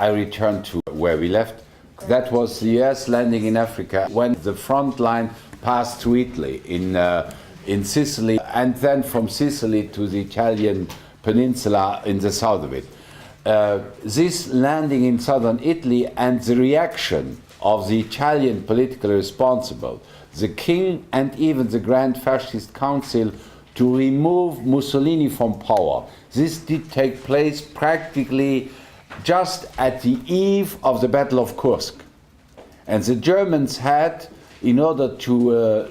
I return to where we left. That was the US landing in Africa when the front line passed to Italy in Sicily, and then from Sicily to the Italian peninsula in the south of it. This landing in southern Italy and the reaction of the Italian political responsible, the king and even the Grand Fascist Council, to remove Mussolini from power. This did take place practically just at the eve of the Battle of Kursk. And the Germans had, in order to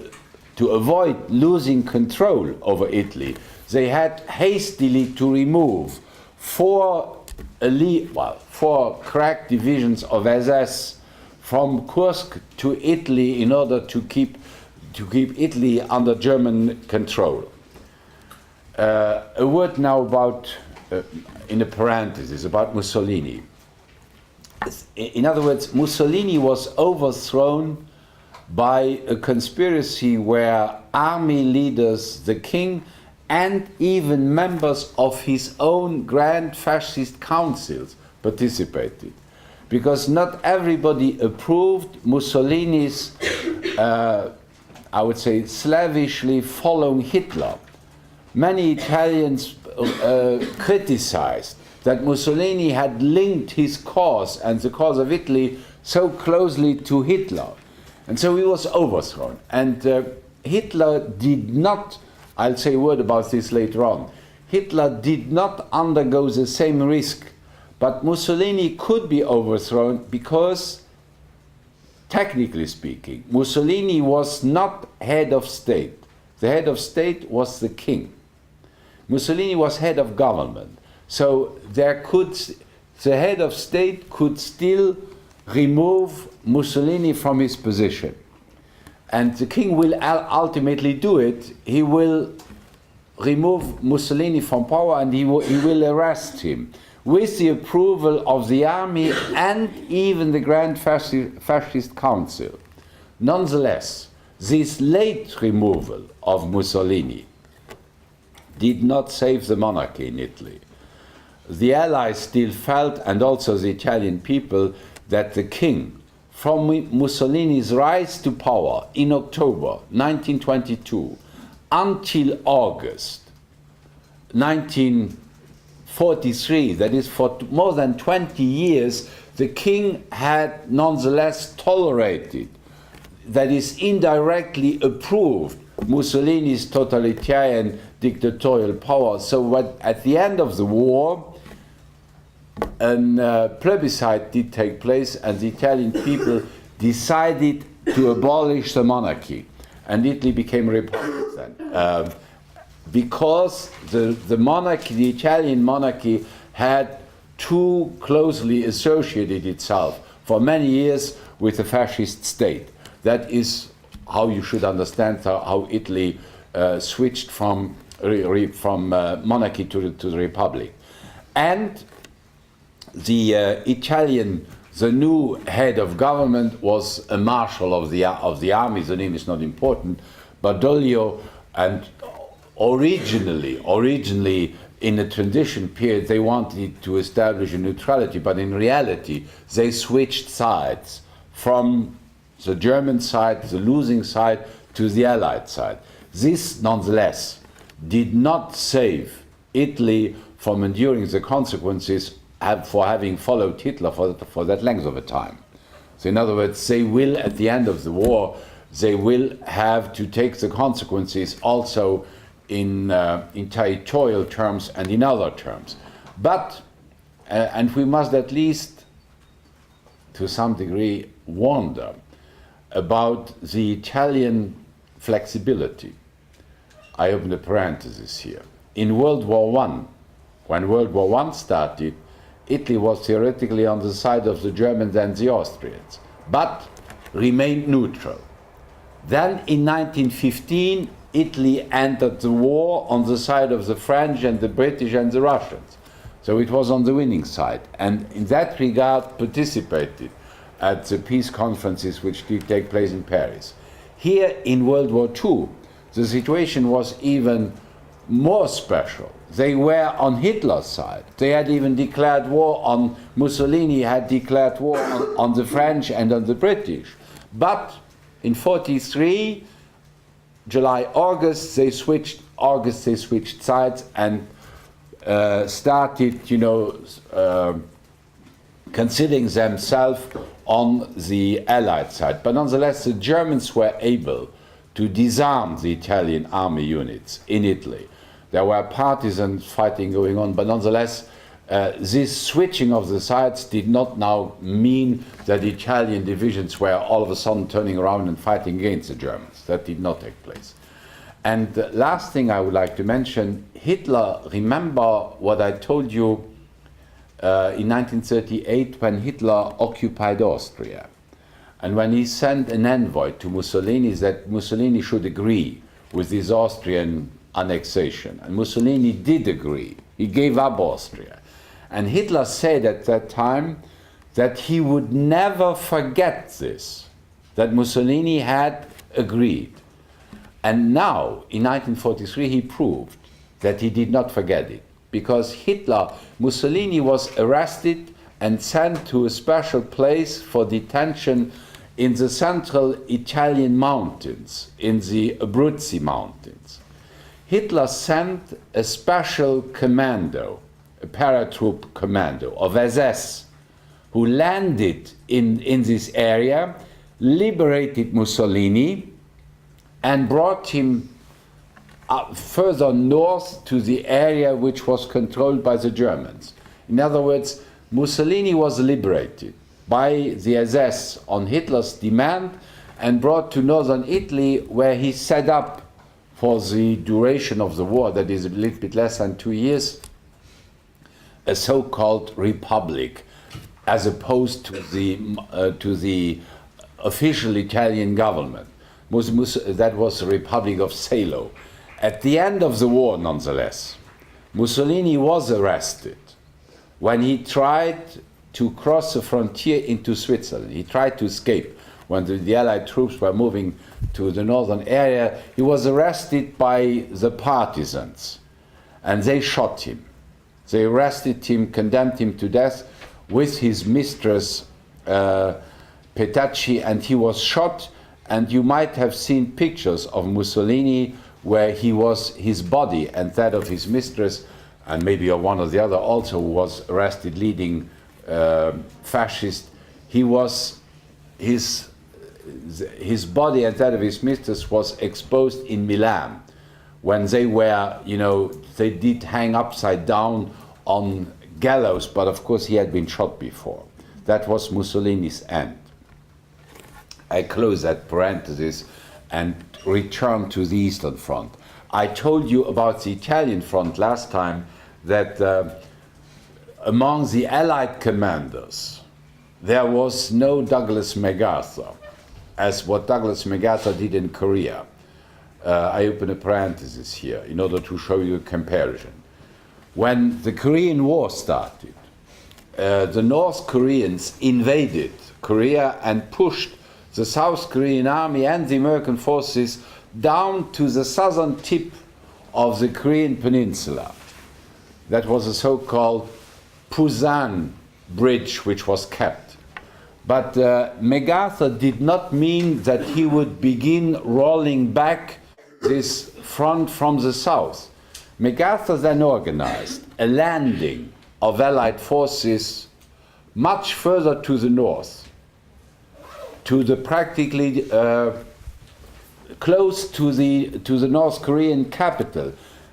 avoid losing control over Italy, they had hastily to remove four crack divisions of SS from Kursk to Italy in order to keep Italy under German control. A word now about, in a parenthesis, about Mussolini. In other words, Mussolini was overthrown by a conspiracy where army leaders, the king, and even members of his own Grand Fascist councils participated. Because not everybody approved Mussolini's, I would say, slavishly following Hitler. Many Italians criticized that Mussolini had linked his cause and the cause of Italy so closely to Hitler. And so he was overthrown. And Hitler did not, I'll say a word about this later on, Hitler did not undergo the same risk, but Mussolini could be overthrown because, technically speaking, Mussolini was not head of state. The head of state was the king. Mussolini was head of government. So the head of state could still remove Mussolini from his position. And the king will ultimately do it. He will remove Mussolini from power and he will arrest him with the approval of the army and even the Grand Fascist Council. Nonetheless, this late removal of Mussolini did not save the monarchy in Italy. The Allies still felt, and also the Italian people, that the king, from Mussolini's rise to power in October 1922 until August 1943, that is for more than 20 years, the king had nonetheless tolerated, that is indirectly approved, Mussolini's totalitarian dictatorial power. So at the end of the war, a plebiscite did take place and the Italian people decided to abolish the monarchy, and Italy became a republic then. Because the monarchy, the Italian monarchy, had too closely associated itself for many years with the fascist state. That is how you should understand how Italy switched from monarchy to the republic. And the new head of government was a marshal of the army. The name is not important, Badoglio, and originally in the transition period they wanted to establish a neutrality, but in reality they switched sides from the German side, the losing side, to the Allied side. This, nonetheless, did not save Italy from enduring the consequences for having followed Hitler for that length of a time. So in other words, they will, at the end of the war, they will have to take the consequences also in territorial terms and in other terms. But, and we must at least, to some degree, wonder about the Italian flexibility. I open a parenthesis here. In World War I, when World War I started, Italy was theoretically on the side of the Germans and the Austrians, but remained neutral. Then in 1915, Italy entered the war on the side of the French and the British and the Russians. So it was on the winning side, and in that regard participated at the peace conferences which did take place in Paris. Here in World War II, the situation was even more special. They were on Hitler's side. They had even declared war on, Mussolini had declared war on the French and on the British. But in 43, July, August, they switched sides and started, considering themselves on the Allied side. But nonetheless, the Germans were able to disarm the Italian army units in Italy. There were partisan fighting going on, but nonetheless, this switching of the sides did not now mean that the Italian divisions were all of a sudden turning around and fighting against the Germans. That did not take place. And the last thing I would like to mention, Hitler, remember what I told you in 1938 when Hitler occupied Austria. And when he sent an envoy to Mussolini that Mussolini should agree with this Austrian annexation. And Mussolini did agree. He gave up Austria. And Hitler said at that time that he would never forget this, that Mussolini had agreed. And now, in 1943, he proved that he did not forget it, because Mussolini was arrested and sent to a special place for detention in the central Italian mountains, in the Abruzzi mountains. Hitler sent a special commando, a paratroop commando of SS, who landed in this area, liberated Mussolini, and brought him further north to the area which was controlled by the Germans. In other words, Mussolini was liberated by the SS on Hitler's demand and brought to northern Italy, where he set up for the duration of the war, that is a little bit less than 2 years, a so-called republic, as opposed to the official Italian government. That was the Republic of Salo. At the end of the war, nonetheless, Mussolini was arrested when he tried to cross the frontier into Switzerland. He tried to escape when the Allied troops were moving to the northern area. He was arrested by the partisans, and they shot him. They arrested him, condemned him to death with his mistress, Petacci, and he was shot. And you might have seen pictures of Mussolini where his body and that of his mistress, and maybe of one or the other also, who was arrested leading fascist. His body and that of his mistress was exposed in Milan when they were, they did hang upside down on gallows, but of course he had been shot before. That was Mussolini's end. I close that parenthesis and return to the Eastern Front. I told you about the Italian front last time that among the Allied commanders, there was no Douglas MacArthur, as what Douglas MacArthur did in Korea. I open a parenthesis here in order to show you a comparison. When the Korean War started, the North Koreans invaded Korea and pushed the South Korean army and the American forces down to the southern tip of the Korean peninsula. That was a so-called Pusan bridge, which was kept. But MacArthur did not mean that he would begin rolling back this front from the south. MacArthur then organized a landing of Allied forces much further to the north, to the practically close to the North Korean capital.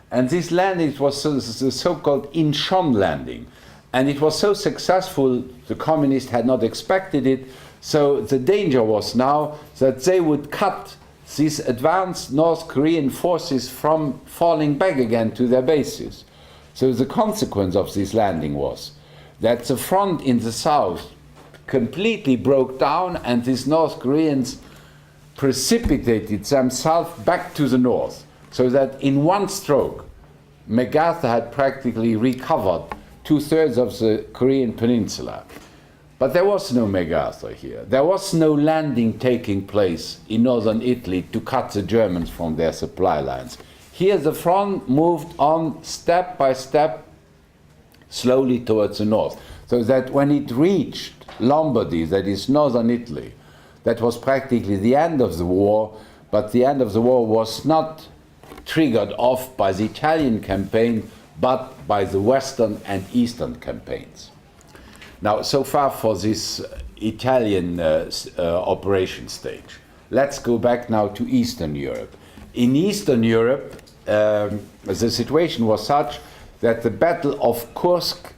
And this landing was the so-called Incheon landing. And it was so successful, the communists had not expected it, so the danger was now that they would cut these advanced North Korean forces from falling back again to their bases. So the consequence of this landing was that the front in the south completely broke down, and these North Koreans precipitated themselves back to the north, so that in one stroke, MacArthur had practically recovered 2/3 of the Korean peninsula. But there was no MacArthur here. There was no landing taking place in northern Italy to cut the Germans from their supply lines. Here the front moved on step by step, slowly towards the north, so that when it reached Lombardy, that is northern Italy, that was practically the end of the war, but the end of the war was not triggered off by the Italian campaign, but by the western and eastern campaigns. Now, so far for this Italian operation stage. Let's go back now to Eastern Europe. In Eastern Europe, the situation was such that the Battle of Kursk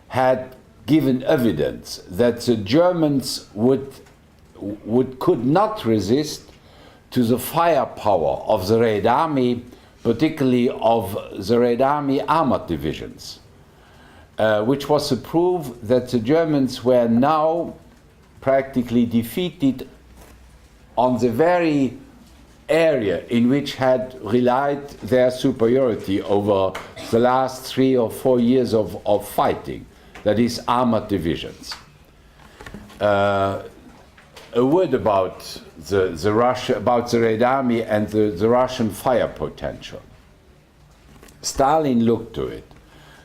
had given evidence that the Germans could not resist to the firepower of the Red Army, particularly of the Red Army armored divisions, which was to prove that the Germans were now practically defeated on the very area in which had relied their superiority over the last 3 or 4 years of fighting, that is, armored divisions. A word about the Red Army and the Russian fire potential. Stalin looked to it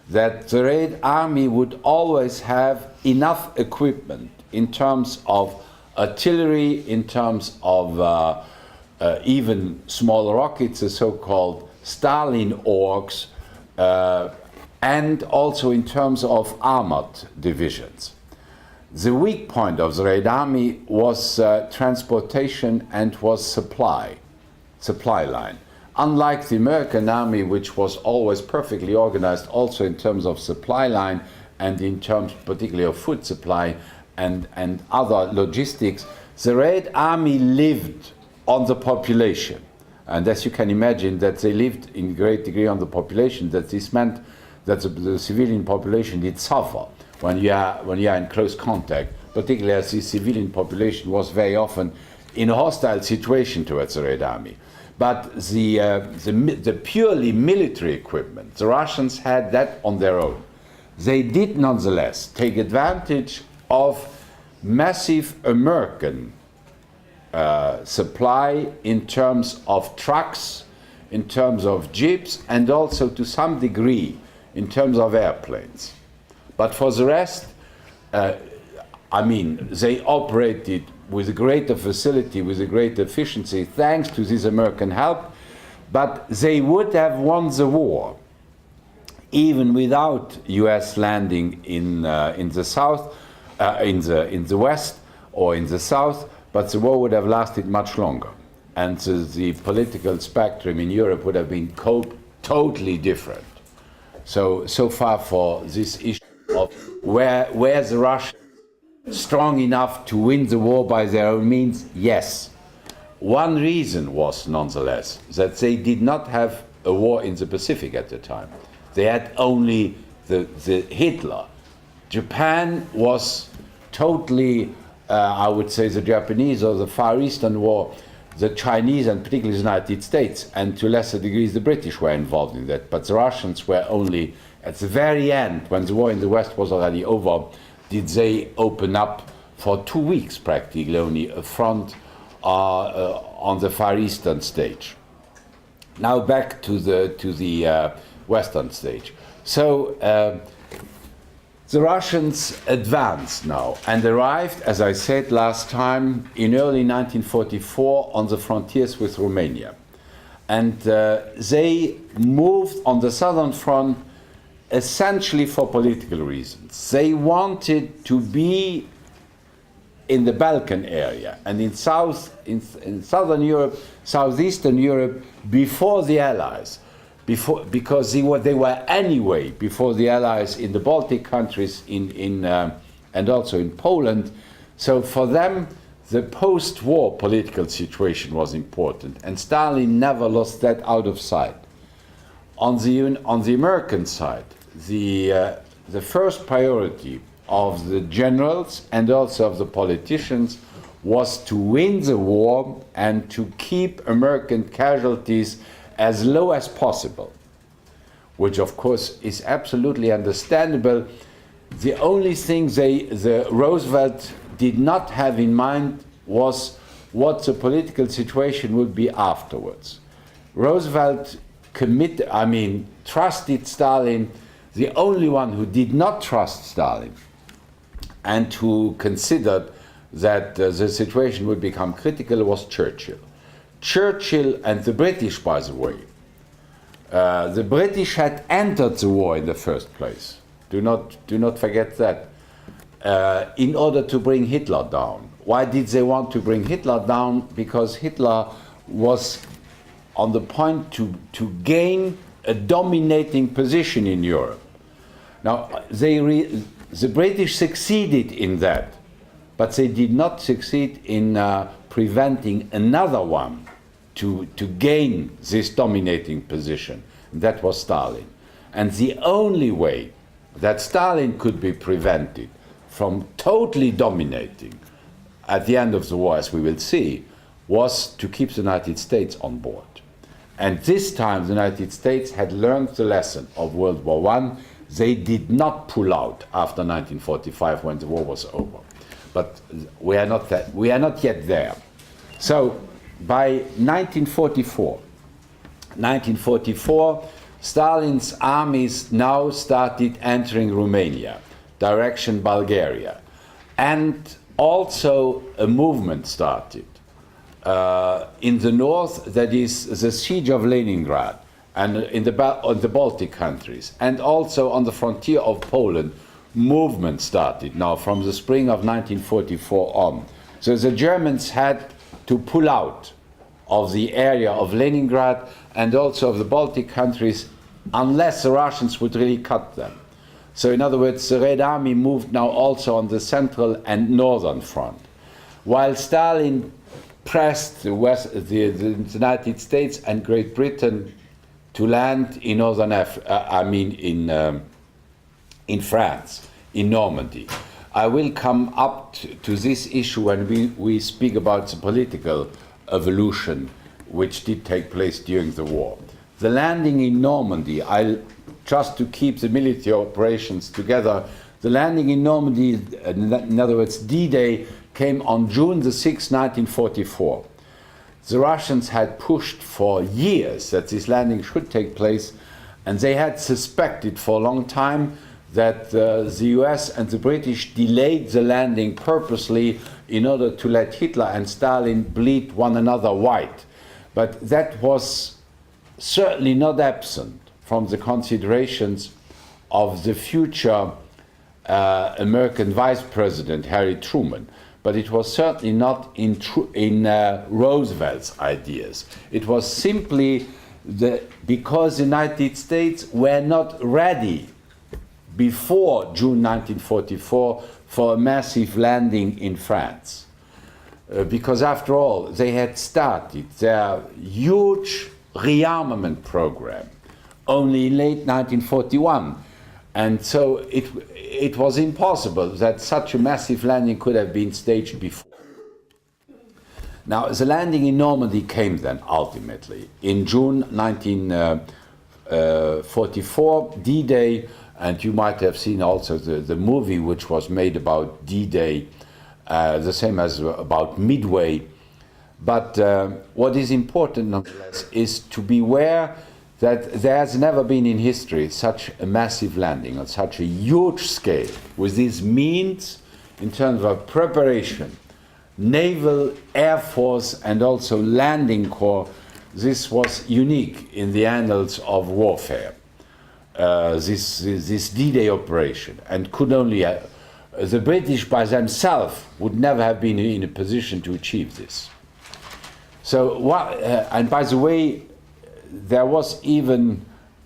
that the Red Army would always have enough equipment in terms of artillery, in terms of even small rockets, the so-called Stalin Orks, and also in terms of armored divisions. The weak point of the Red Army was transportation and was supply line. Unlike the American Army, which was always perfectly organized also in terms of supply line and in terms particularly of food supply and other logistics, the Red Army lived on the population. And as you can imagine, that they lived in great degree on the population, that this meant that the civilian population did suffer when you are in close contact, particularly as the civilian population was very often in a hostile situation towards the Red Army. But the purely military equipment, the Russians had that on their own. They did nonetheless take advantage of massive American supply in terms of trucks, in terms of jeeps, and also to some degree in terms of airplanes. But for the rest, they operated with a greater facility, with a greater efficiency, thanks to this American help. But they would have won the war, even without U.S. landing in the south, in the west, or in the south. But the war would have lasted much longer, and the political spectrum in Europe would have been totally different. So far for this issue of where the Russians strong enough to win the war by their own means, yes. One reason was, nonetheless, that they did not have a war in the Pacific at the time. They had only the Hitler. Japan was totally, I would say, the Japanese or the Far Eastern War, the Chinese and particularly the United States, and to lesser degrees the British were involved in that. But the Russians were only at the very end, when the war in the West was already over, did they open up for 2 weeks practically only a front on the Far Eastern stage. Now back to the Western stage. So the Russians advanced now and arrived, as I said last time, in early 1944 on the frontiers with Romania. And they moved on the southern front essentially for political reasons. They wanted to be in the Balkan area and in southern Europe, southeastern Europe, before the Allies, because they were anyway before the Allies in the Baltic countries and also in Poland. So for them, the post-war political situation was important, and Stalin never lost that out of sight. On the American side, the first priority of the generals and also of the politicians was to win the war and to keep American casualties as low as possible, which of course is absolutely understandable. The only thing the Roosevelt did not have in mind was what the political situation would be afterwards. Roosevelt trusted Stalin. The only one who did not trust Stalin and who considered that the situation would become critical was Churchill. Churchill and the British, by the way. The British had entered the war in the first place. Do not forget that. In order to bring Hitler down. Why did they want to bring Hitler down? Because Hitler was on the point to gain a dominating position in Europe. Now, the British succeeded in that, but they did not succeed in preventing another one to gain this dominating position. That was Stalin. And the only way that Stalin could be prevented from totally dominating at the end of the war, as we will see, was to keep the United States on board. And this time the United States had learned the lesson of World War I. They did not pull out after 1945 when the war was over. But we are not yet there. So by 1944, Stalin's armies now started entering Romania, direction Bulgaria. And also a movement started in the north, that is the siege of Leningrad, and on the Baltic countries, and also on the frontier of Poland, movement started now from the spring of 1944 on. So the Germans had to pull out of the area of Leningrad and also of the Baltic countries unless the Russians would really cut them. So in other words, the Red Army moved now also on the central and northern front, while Stalin pressed the United States and Great Britain to land in northern in France, in Normandy. I will come up to this issue when we speak about the political evolution which did take place during the war. The landing in Normandy, just to keep the military operations together, the landing in Normandy, in other words, D-Day, came on June the 6th, 1944. The Russians had pushed for years that this landing should take place, and they had suspected for a long time that the US and the British delayed the landing purposely in order to let Hitler and Stalin bleed one another white. But that was certainly not absent from the considerations of the future American Vice President, Harry Truman. But it was certainly not in Roosevelt's ideas. It was simply because the United States were not ready before June 1944 for a massive landing in France. Because after all, they had started their huge rearmament program only in late 1941. And so it was impossible that such a massive landing could have been staged before. Now, the landing in Normandy came then ultimately in June 1944, D-Day, and you might have seen also the movie which was made about D-Day, the same as about Midway. But what is important nonetheless is to beware that there has never been in history such a massive landing on such a huge scale with these means in terms of preparation, naval, air force, and also landing corps. This was unique in the annals of warfare, this D-Day operation, and could only the British by themselves would never have been in a position to achieve this. So, and by the way, there was even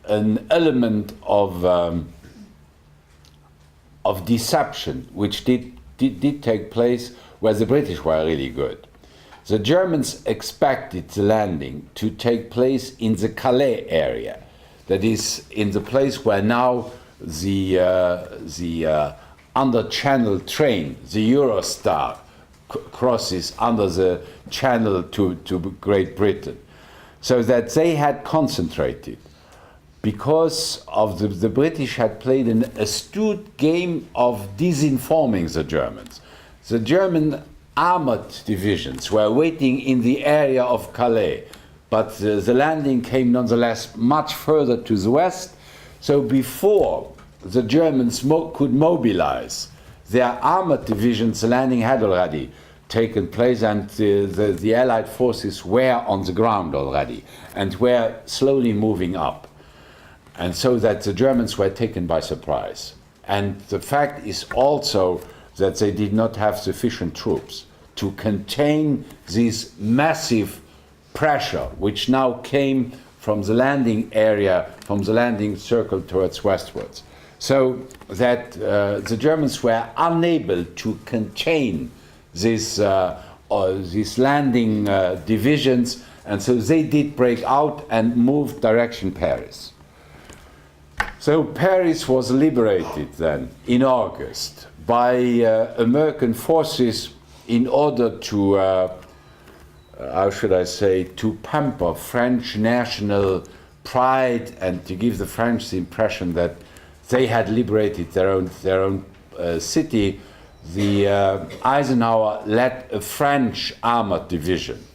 an element of deception which did take place where the British were really good. The Germans expected the landing to take place in the Calais area, that is, in the place where now the under-channel train, the Eurostar, crosses under the channel to Great Britain. So that they had concentrated because of the British had played an astute game of disinforming the Germans. The German armored divisions were waiting in the area of Calais, but the landing came nonetheless much further to the west. So before the Germans could mobilize their armored divisions, the landing had already taken place, and the Allied forces were on the ground already and were slowly moving up. And so that the Germans were taken by surprise. And the fact is also that they did not have sufficient troops to contain this massive pressure, which now came from the landing area, from the landing circle towards westwards. So that the Germans were unable to contain these landing divisions, and so they did break out and move direction Paris. So Paris was liberated then in August by American forces in order to, how should I say, to pamper French national pride and to give the French the impression that they had liberated their own city. The Eisenhower led a French armored division,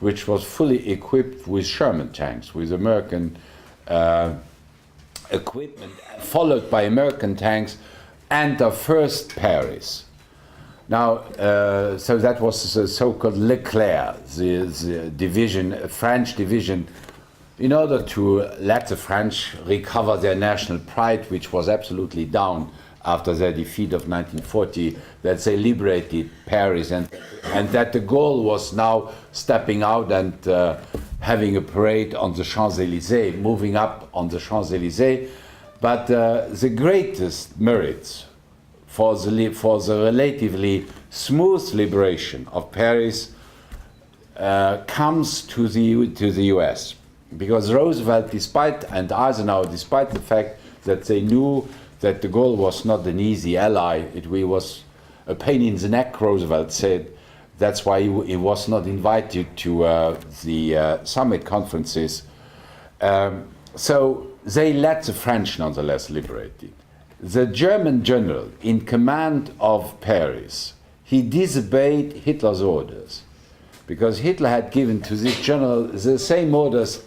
which was fully equipped with Sherman tanks, with American equipment, followed by American tanks, and first Paris. Now, so that was the so-called Leclerc, the division, a French division, in order to let the French recover their national pride, which was absolutely down after their defeat of 1940, that they liberated Paris, and that de Gaulle was now stepping out and having a parade on the Champs-Élysées, moving up on the Champs-Élysées. But the greatest merits for the relatively smooth liberation of Paris comes to the US. Because Roosevelt, and Eisenhower, despite the fact that they knew that de Gaulle was not an easy ally, it was a pain in the neck, Roosevelt said. That's why he was not invited to the summit conferences. So they let the French nonetheless liberated. The German general in command of Paris, he disobeyed Hitler's orders, because Hitler had given to this general the same orders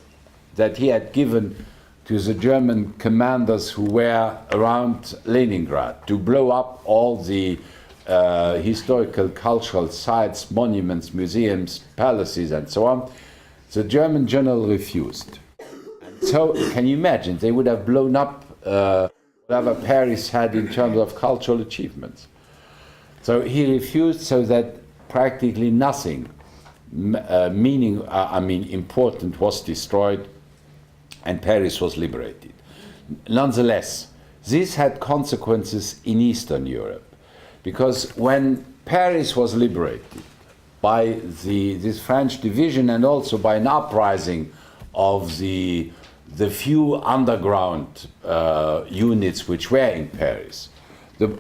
that he had given to the German commanders who were around Leningrad, to blow up all the historical, cultural sites, monuments, museums, palaces, and so on. The German general refused. And so, can you imagine, they would have blown up whatever Paris had in terms of cultural achievements. So he refused, so that practically nothing important was destroyed, and Paris was liberated. Nonetheless, this had consequences in Eastern Europe, because when Paris was liberated by this French division, and also by an uprising of the few underground units which were in Paris,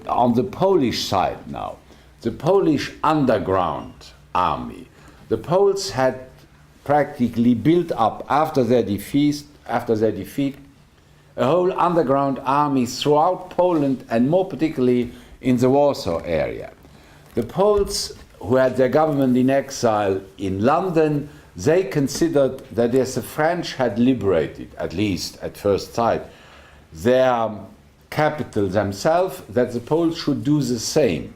on the Polish side now, the Polish underground army, the Poles had practically built up after their defeat, a whole underground army throughout Poland, and more particularly in the Warsaw area. The Poles, who had their government in exile in London, they considered that as the French had liberated, at least at first sight, their capital themselves, that the Poles should do the same.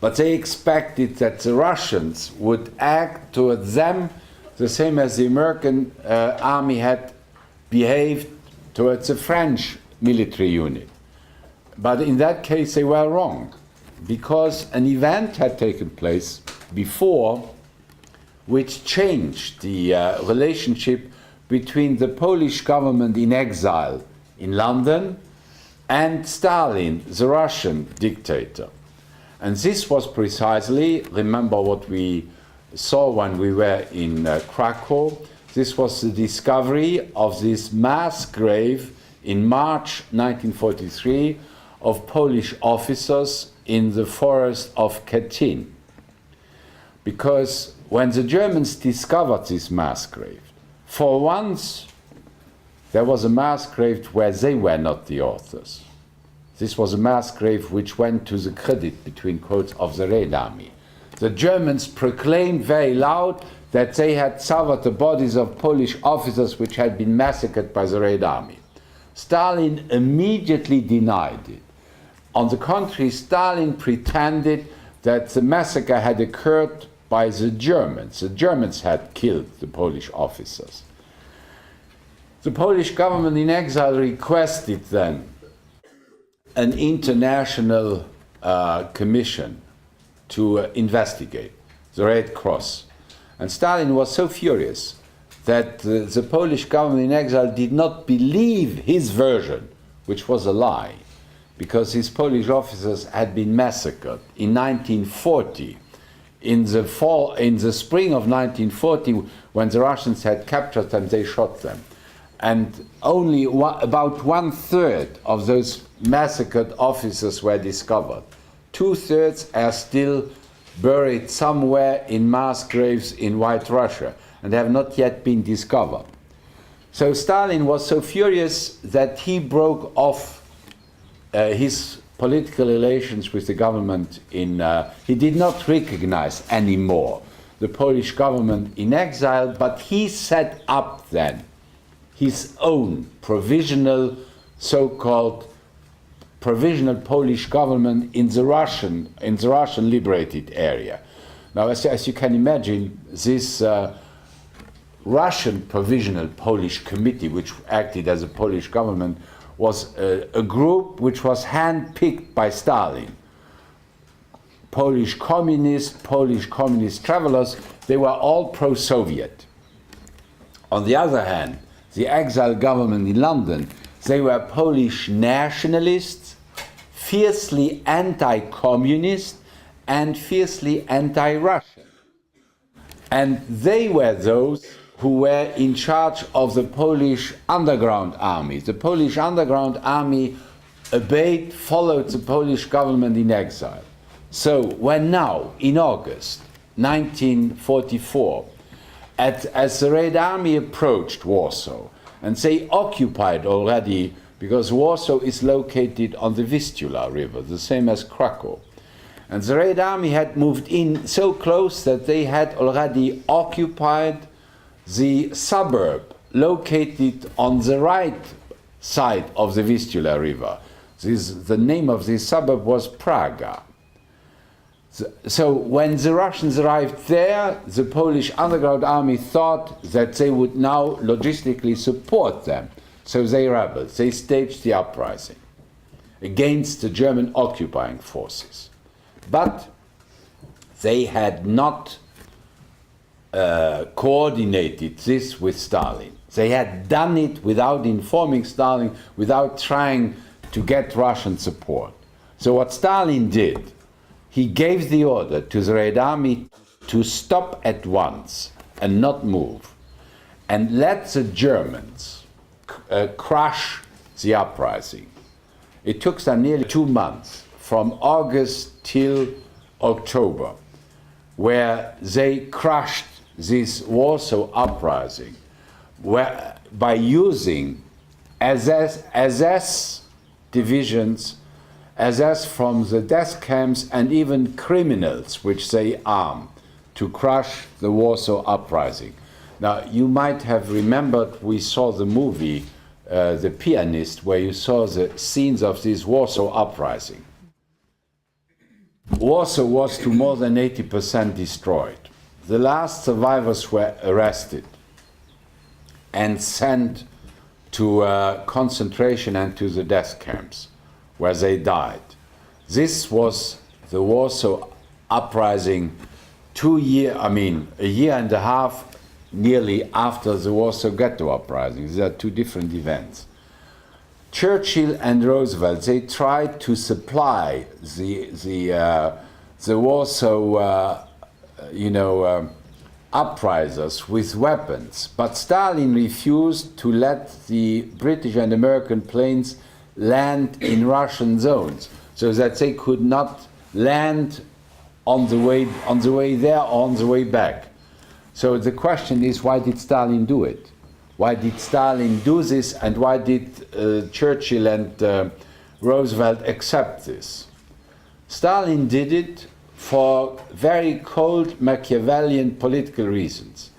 But they expected that the Russians would act towards them the same as the American army had behaved towards the French military unit. But in that case they were wrong, because an event had taken place before which changed the relationship between the Polish government in exile in London and Stalin, the Russian dictator. And this was precisely, remember what we saw when we were in Krakow, this was the discovery of this mass grave in March 1943 of Polish officers in the forest of Katyn. Because when the Germans discovered this mass grave, for once there was a mass grave where they were not the authors. This was a mass grave which went to the credit, between quotes, of the Red Army. The Germans proclaimed very loud that they had discovered the bodies of Polish officers which had been massacred by the Red Army. Stalin immediately denied it. On the contrary, Stalin pretended that the massacre had occurred by the Germans. The Germans had killed the Polish officers. The Polish government in exile requested then an international commission to investigate, the Red Cross. And Stalin was so furious that the Polish government in exile did not believe his version, which was a lie, because his Polish officers had been massacred in 1940. In the spring of 1940, when the Russians had captured them, they shot them. And only about 1/3 of those massacred officers were discovered. 2/3 are still buried somewhere in mass graves in White Russia and have not yet been discovered. So Stalin was so furious that he broke off his political relations with the government he did not recognize anymore the Polish government in exile, but he set up then his own provisional, so-called provisional Polish government in the Russian liberated area. Now, as you can imagine, this Russian provisional Polish committee, which acted as a Polish government, was a group which was handpicked by Stalin. Polish communist travelers, they were all pro-Soviet. On the other hand, the exile government in London, they were Polish nationalists, fiercely anti-communist and fiercely anti-Russian. And they were those who were in charge of the Polish underground army. The Polish underground army followed the Polish government in exile. So when now, in August 1944, as the Red Army approached Warsaw, and they occupied already, because Warsaw is located on the Vistula River, the same as Krakow. And the Red Army had moved in so close that they had already occupied the suburb located on the right side of the Vistula River. The name of this suburb was Praga. So when the Russians arrived there, the Polish underground army thought that they would now logistically support them. So they rebelled. They staged the uprising against the German occupying forces. But they had not coordinated this with Stalin. They had done it without informing Stalin, without trying to get Russian support. So what Stalin did, he gave the order to the Red Army to stop at once and not move, and let the Germans crush the uprising. It took them nearly 2 months, from August till October, where they crushed this Warsaw uprising by using SS divisions, SS from the death camps, and even criminals which they armed to crush the Warsaw uprising. Now, you might have remembered, we saw the movie The Pianist, where you saw the scenes of this Warsaw uprising. Warsaw was to more than 80% destroyed. The last survivors were arrested and sent to concentration and to the death camps, where they died. This was the Warsaw uprising a year and a half nearly after the Warsaw Ghetto uprising. These are two different events. Churchill and Roosevelt, they tried to supply the Warsaw uprisers with weapons, but Stalin refused to let the British and American planes land in Russian zones, so that they could not land on the way there or on the way back. So the question is, why did Stalin do it? Why did Stalin do this, and why did Churchill and Roosevelt accept this? Stalin did it for very cold Machiavellian political reasons.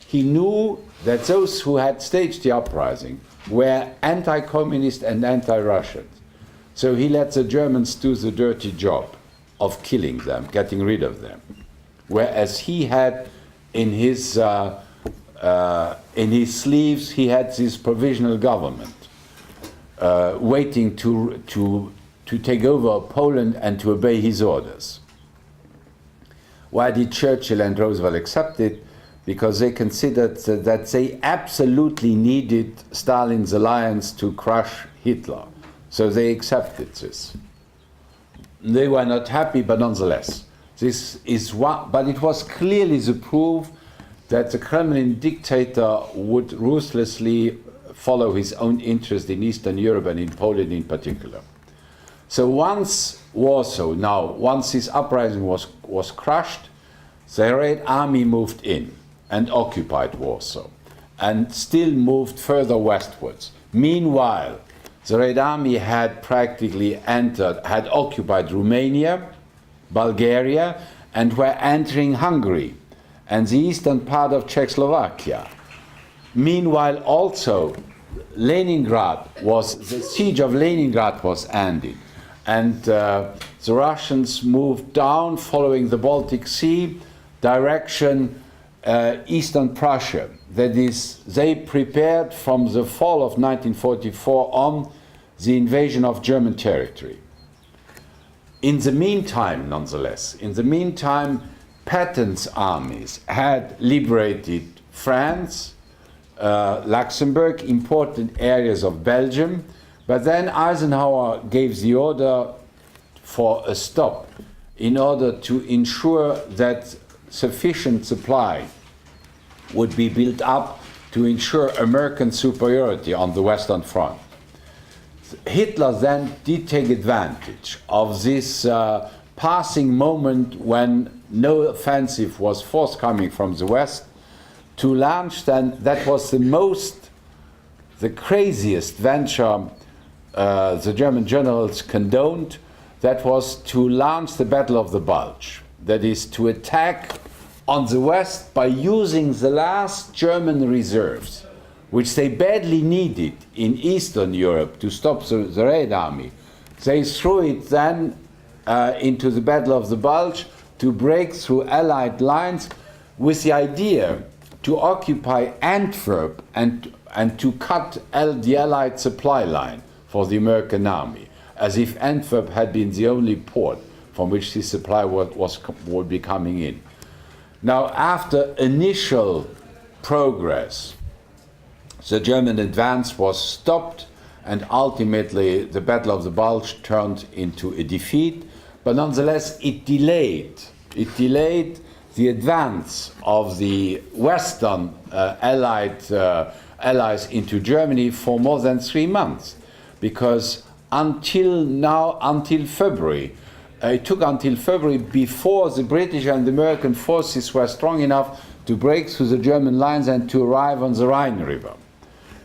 He knew that those who had staged the uprising were anti-communist and anti-Russian. So he let the Germans do the dirty job of killing them, getting rid of them. Whereas he had in his sleeves, he had this provisional government waiting to take over Poland and to obey his orders. Why did Churchill and Roosevelt accept it? Because they considered that they absolutely needed Stalin's alliance to crush Hitler. So they accepted this. They were not happy, but nonetheless. This is one, but it was clearly the proof that the Kremlin dictator would ruthlessly follow his own interest in Eastern Europe and in Poland in particular. So once this uprising was crushed, the Red Army moved in and occupied Warsaw and still moved further westwards. Meanwhile, the Red Army had practically had occupied Romania, Bulgaria, and were entering Hungary and the eastern part of Czechoslovakia. Meanwhile, also, the siege of Leningrad was ended, and the Russians moved down, following the Baltic Sea, direction Eastern Prussia. That is, they prepared from the fall of 1944 on the invasion of German territory. In the meantime, nonetheless, Patton's armies had liberated France, Luxembourg, important areas of Belgium, but then Eisenhower gave the order for a stop in order to ensure that sufficient supply would be built up to ensure American superiority on the Western Front. Hitler then did take advantage of this passing moment when no offensive was forthcoming from the West to launch, then that was the craziest venture the German generals condoned. That was to launch the Battle of the Bulge. That is, to attack on the West by using the last German reserves, which they badly needed in Eastern Europe to stop the Red Army. They threw it then into the Battle of the Bulge to break through Allied lines with the idea to occupy Antwerp and to cut the Allied supply line for the American army, as if Antwerp had been the only port from which this supply would be coming in. Now, after initial progress, the German advance was stopped, and ultimately the Battle of the Bulge turned into a defeat, but nonetheless it delayed the advance of the Western allies into Germany for more than 3 months, because until February, it took until February before the British and the American forces were strong enough to break through the German lines and to arrive on the Rhine River.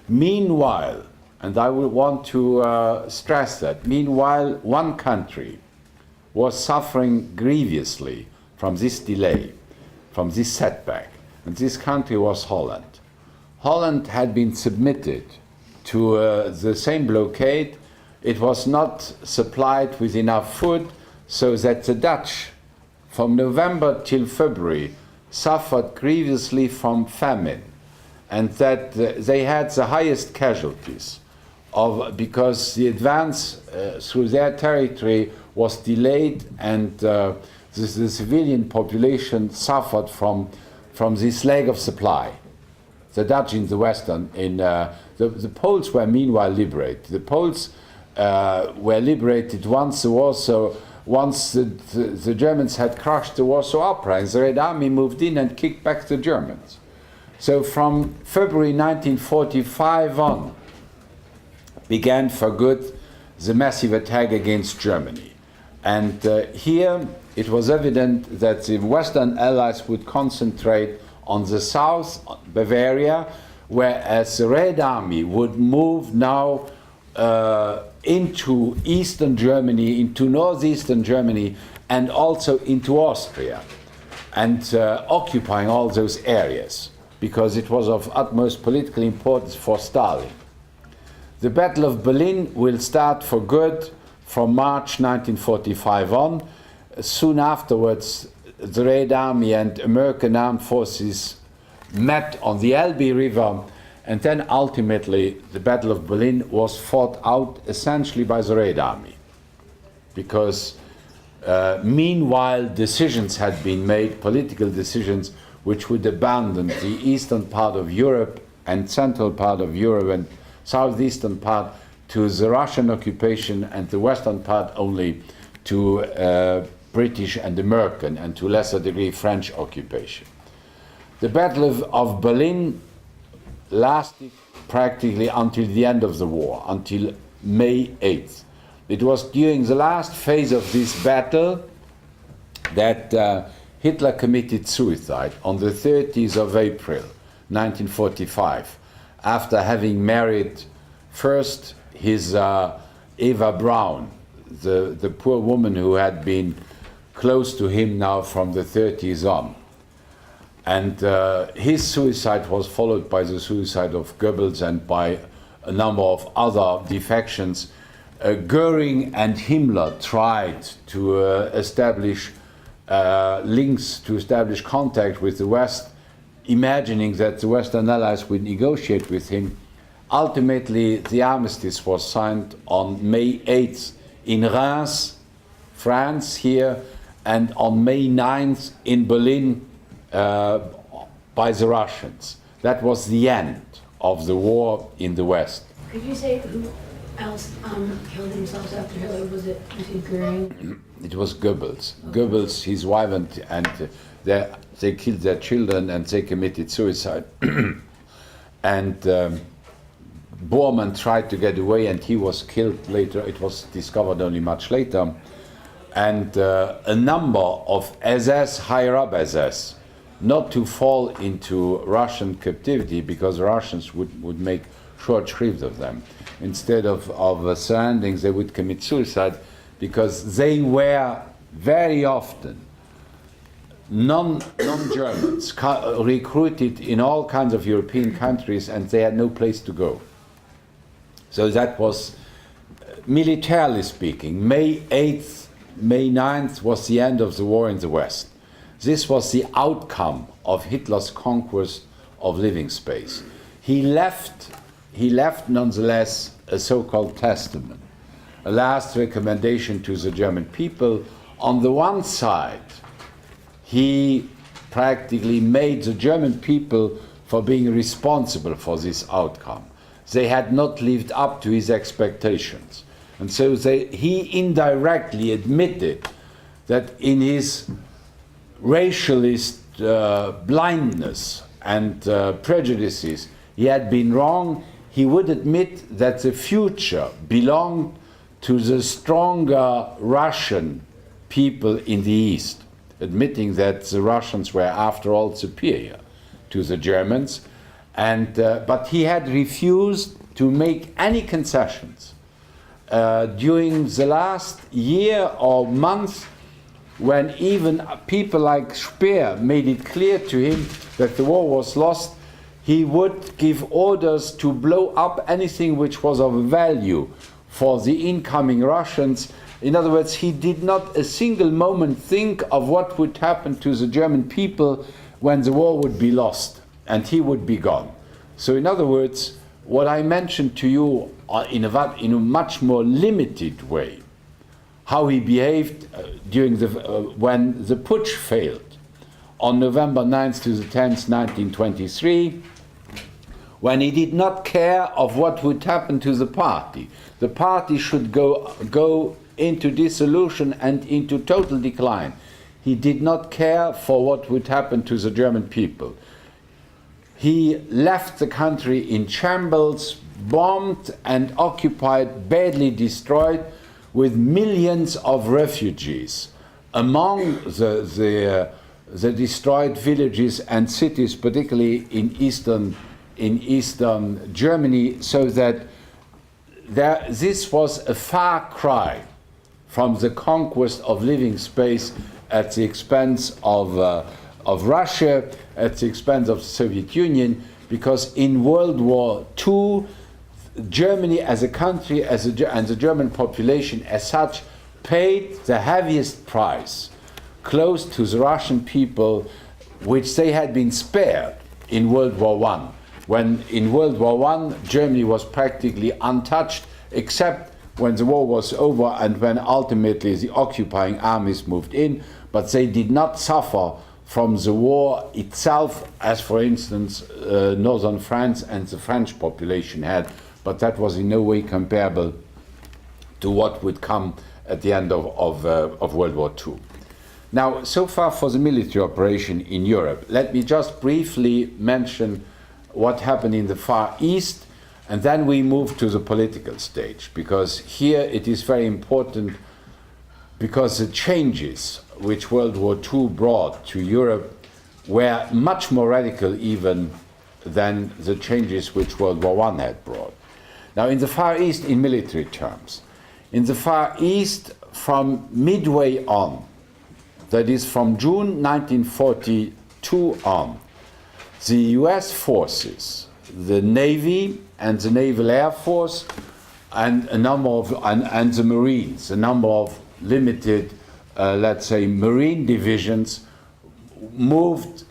Meanwhile, and I will want to stress that, meanwhile, one country was suffering grievously from this delay, from this setback, and this country was Holland. Holland had been submitted to the same blockade. It was not supplied with enough food, so that the Dutch, from November till February, suffered grievously from famine, and that they had the highest casualties because the advance through their territory was delayed, and the civilian population suffered from this lack of supply. The Dutch in the Western, the Poles were meanwhile liberated. The Poles were liberated once the Germans had crushed the Warsaw Uprising. The Red Army moved in and kicked back the Germans. So from February 1945 on, began for good the massive attack against Germany. And here it was evident that the Western Allies would concentrate on the south, Bavaria, whereas the Red Army would move now into Eastern Germany, into northeastern Germany, and also into Austria, and occupying all those areas, because it was of utmost political importance for Stalin. The Battle of Berlin will start for good from March 1945 on. Soon afterwards, the Red Army and American armed forces met on the Elbe River, and then ultimately the Battle of Berlin was fought out essentially by the Red Army, because meanwhile decisions had been made, political decisions, which would abandon the eastern part of Europe and central part of Europe and southeastern part to the Russian occupation, and the western part only to British and American, and to a lesser degree French occupation. The Battle of Berlin lasted practically until the end of the war, until May 8th. It was during the last phase of this battle that Hitler committed suicide on the 30th of April 1945, after having married first his Eva Braun, the poor woman who had been close to him now from the 30s on. And his suicide was followed by the suicide of Goebbels and by a number of other defections. Göring and Himmler tried to establish links, to establish contact with the West, imagining that the Western Allies would negotiate with him. Ultimately, the armistice was signed on May 8th in Reims, France, here, and on May 9th in Berlin by the Russians. That was the end of the war in the West. Could you say who else killed themselves after Hitler? Was it Göring? It was Goebbels. Goebbels, his wife, and they killed their children, and they committed suicide. And Bormann tried to get away, and he was killed later. It was discovered only much later. And a number of SS, higher up SS, not to fall into Russian captivity, because the Russians would make short shrift of them. Instead of surrendering, they would commit suicide, because they were very often non-Germans recruited in all kinds of European countries, and they had no place to go. So that was, militarily speaking, May 8th, May 9th was the end of the war in the West. This was the outcome of Hitler's conquest of living space. He left nonetheless a so-called testament, a last recommendation to the German people. On the one side, he practically made the German people for being responsible for this outcome. They had not lived up to his expectations. And so he indirectly admitted that in his racialist blindness and prejudices, he had been wrong. He would admit that the future belonged to the stronger Russian people in the East, admitting that the Russians were, after all, superior to the Germans. And, but he had refused to make any concessions during the last year or month, when even people like Speer made it clear to him that the war was lost. He would give orders to blow up anything which was of value for the incoming Russians. In other words, he did not a single moment think of what would happen to the German people when the war would be lost and he would be gone. So in other words, what I mentioned to you in a much more limited way, how he behaved during when the putsch failed on November 9th to the 10th, 1923, when he did not care of what would happen to the party. The party should go into dissolution and into total decline. He did not care for what would happen to the German people. He left the country in shambles, bombed and occupied, badly destroyed, with millions of refugees among the destroyed villages and cities, particularly in eastern Germany, so that this was a far cry from the conquest of living space at the expense of Russia, at the expense of the Soviet Union, because in World War II, Germany as a country and the German population as such paid the heaviest price, close to the Russian people, which they had been spared in World War I. When in World War I, Germany was practically untouched, except when the war was over and when ultimately the occupying armies moved in, but they did not suffer from the war itself, as for instance northern France and the French population had, but that was in no way comparable to what would come at the end of World War II. Now, so far for the military operation in Europe, let me just briefly mention what happened in the Far East, and then we move to the political stage, because here it is very important, because the changes which World War II brought to Europe were much more radical even than the changes which World War I had brought. Now, in the Far East, in military terms, in the Far East, from midway on, that is from June 1942 on, the US forces, the Navy and the Naval Air Force, and a number of and the Marines, a number of limited, let's say, Marine divisions, moved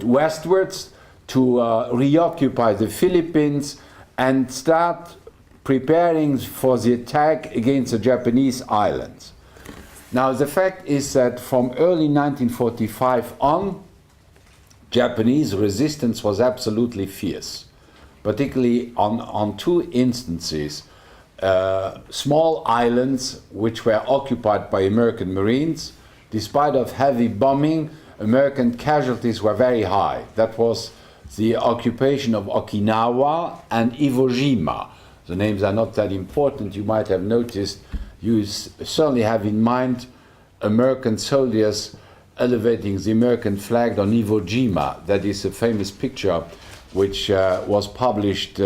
westwards to reoccupy the Philippines and start preparing for the attack against the Japanese islands. Now, the fact is that from early 1945 on, Japanese resistance was absolutely fierce, particularly on two instances, small islands which were occupied by American Marines. Despite of heavy bombing, American casualties were very high. That was the occupation of Okinawa and Iwo Jima. The names are not that important. You might have noticed, you certainly have in mind American soldiers elevating the American flag on Iwo Jima. That is a famous picture which was published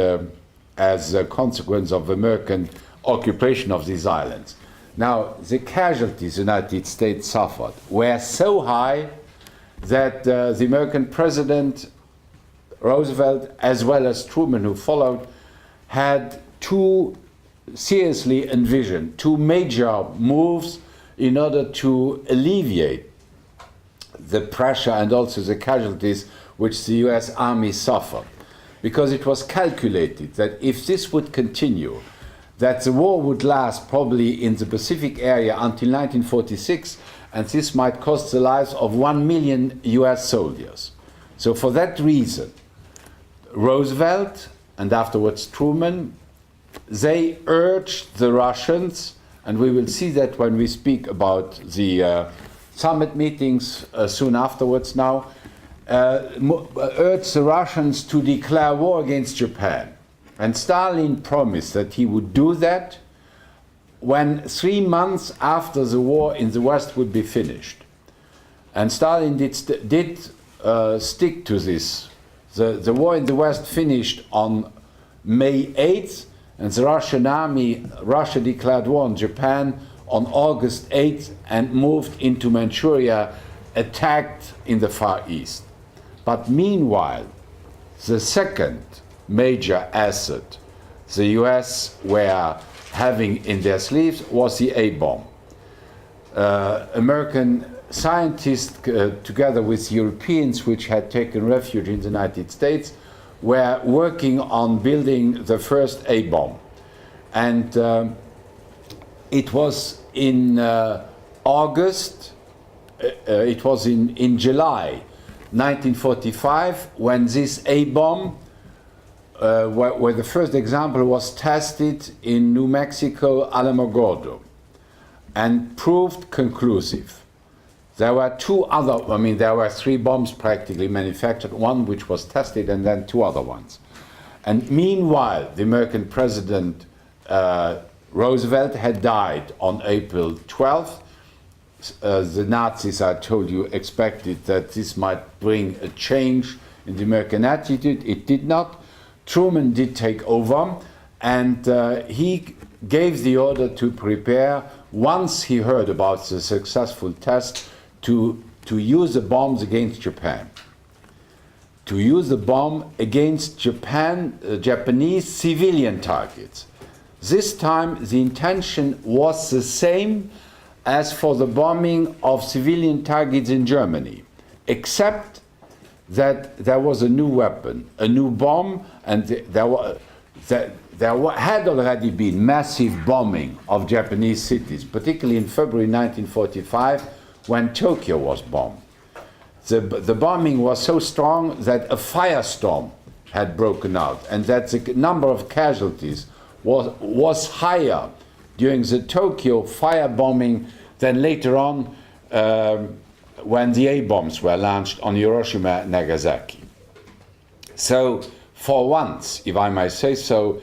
as a consequence of American occupation of these islands. Now, the casualties the United States suffered were so high that the American President Roosevelt, as well as Truman, who followed, had seriously envisioned two major moves in order to alleviate the pressure and also the casualties which the US Army suffered. Because it was calculated that if this would continue, that the war would last probably in the Pacific area until 1946, and this might cost the lives of 1 million US soldiers. So for that reason, Roosevelt and afterwards Truman, they urged the Russians, and we will see that when we speak about the summit meetings soon afterwards now, urged the Russians to declare war against Japan. And Stalin promised that he would do that when 3 months after the war in the West would be finished. And Stalin did stick to this. The war in the West finished on May 8th, and the Russia declared war on Japan on August 8th and moved into Manchuria, attacked in the Far East. But meanwhile, the second major asset the US were having in their sleeves was the A-bomb. American scientists, together with Europeans which had taken refuge in the United States, were working on building the first A-bomb. And it was in August, it was in July 1945 when this A-bomb, where the first example was tested in New Mexico, Alamogordo, and proved conclusive. There were there were 3 bombs practically manufactured, one which was tested and then 2 other ones. And meanwhile, the American President Roosevelt had died on April 12th. The Nazis, I told you, expected that this might bring a change in the American attitude. It did not. Truman did take over, and he gave the order to prepare, once he heard about the successful test, to use the bombs against Japan. To use the bomb against Japanese civilian targets. This time the intention was the same as for the bombing of civilian targets in Germany, except that there was a new weapon, a new bomb, and there had already been massive bombing of Japanese cities, particularly in February 1945 when Tokyo was bombed. The bombing was so strong that a firestorm had broken out, and that the number of casualties was higher during the Tokyo firebombing than later on when the A-bombs were launched on Hiroshima and Nagasaki. So, for once, if I may say so,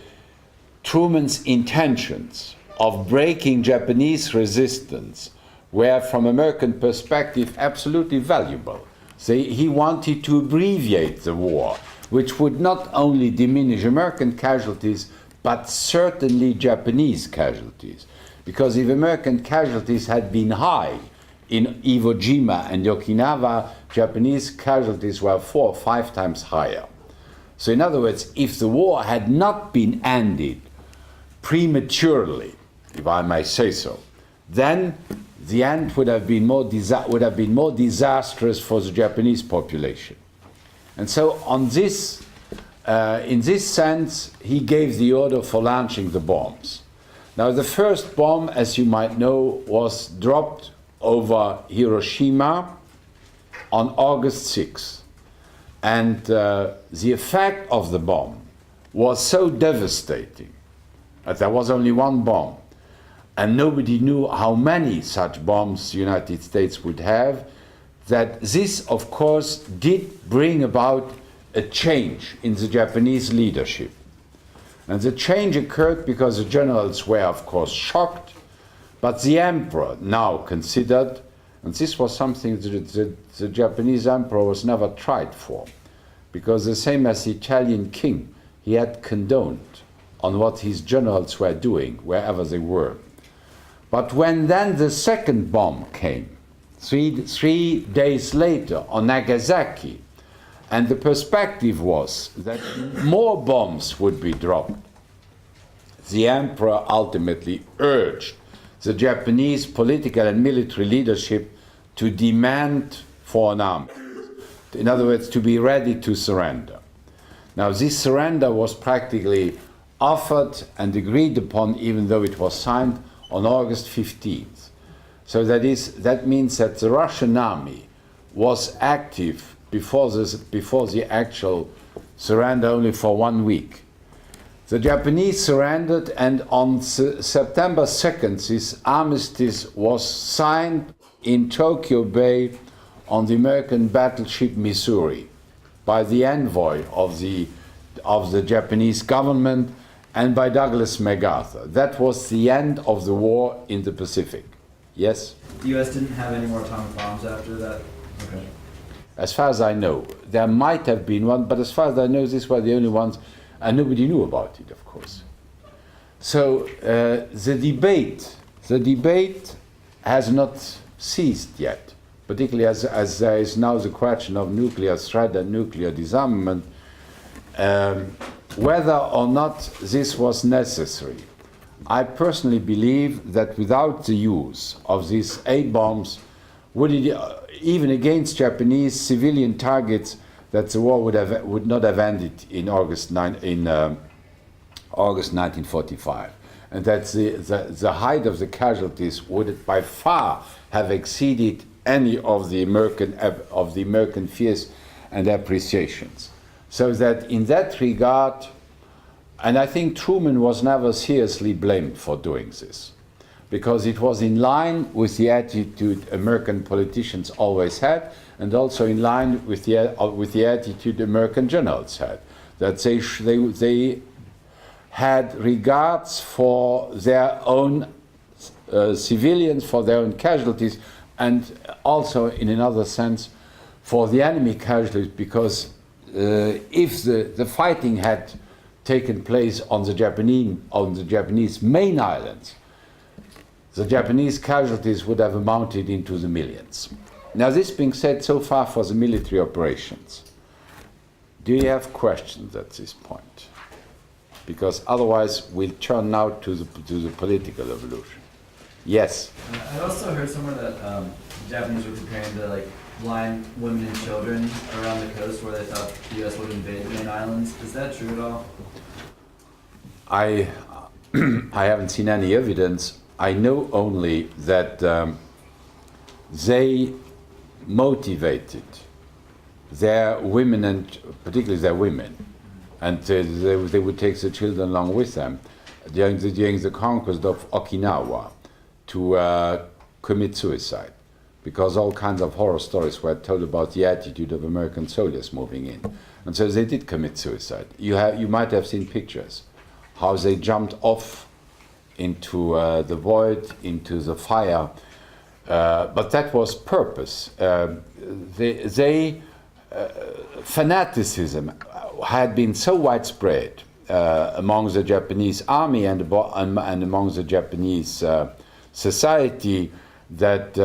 Truman's intentions of breaking Japanese resistance were, from American perspective, absolutely valuable. He wanted to abbreviate the war, which would not only diminish American casualties, but certainly Japanese casualties. Because if American casualties had been high in Iwo Jima and Okinawa, Japanese casualties were 4 or 5 times higher. So in other words, if the war had not been ended prematurely, if I may say so, then the end would have been more disastrous for the Japanese population. And so on this, in this sense, he gave the order for launching the bombs. Now the first bomb, as you might know, was dropped over Hiroshima on August 6th. And the effect of the bomb was so devastating that there was only one bomb. And nobody knew how many such bombs the United States would have, that this, of course, did bring about a change in the Japanese leadership. And the change occurred because the generals were, of course, shocked, but the emperor now considered, and this was something that the Japanese emperor was never tried for, because the same as the Italian king, he had condoned on what his generals were doing, wherever they were. But when then the second bomb came, three days later on Nagasaki, and the perspective was that more bombs would be dropped, the emperor ultimately urged the Japanese political and military leadership to demand for an army. In other words, to be ready to surrender. Now, this surrender was practically offered and agreed upon, even though it was signed on August 15th. So that means that the Russian army was active before the actual surrender only for 1 week. The Japanese surrendered, and on September 2nd, this armistice was signed in Tokyo Bay on the American battleship Missouri by the envoy of the Japanese government and by Douglas MacArthur. That was the end of the war in the Pacific. Yes? The U.S. didn't have any more atomic bombs after that? Okay. As far as I know, there might have been one, but as far as I know, these were the only ones, and nobody knew about it, of course. So the debate has not ceased yet, particularly as there is now the question of nuclear threat and nuclear disarmament, whether or not this was necessary. I personally believe that without the use of these A-bombs, even against Japanese civilian targets, that the war would not have ended in August 1945, and that the height of the casualties would by far have exceeded any of the American fears and appreciations. So that in that regard, and I think Truman was never seriously blamed for doing this, because it was in line with the attitude American politicians always had, and also in line with the attitude American generals had, that they had regards for their own civilians, for their own casualties, and also in another sense for the enemy casualties, because if the fighting had taken place on the Japanese main islands, the Japanese casualties would have amounted into the millions. Now, this being said, so far for the military operations, do you have questions at this point? Because otherwise we'll turn now to the political evolution. Yes? I also heard somewhere that the Japanese were preparing to like blind women and children around the coast where they thought the U.S. would invade the main islands. Is that true at all? I haven't seen any evidence. I know only that they motivated their women, and particularly their women, and they would take the children along with them during the conquest of Okinawa to commit suicide, because all kinds of horror stories were told about the attitude of American soldiers moving in, and so they did commit suicide. You might have seen pictures how they jumped off into the void, into the fire, but that was purpose. Fanaticism had been so widespread among the Japanese army and among the Japanese society that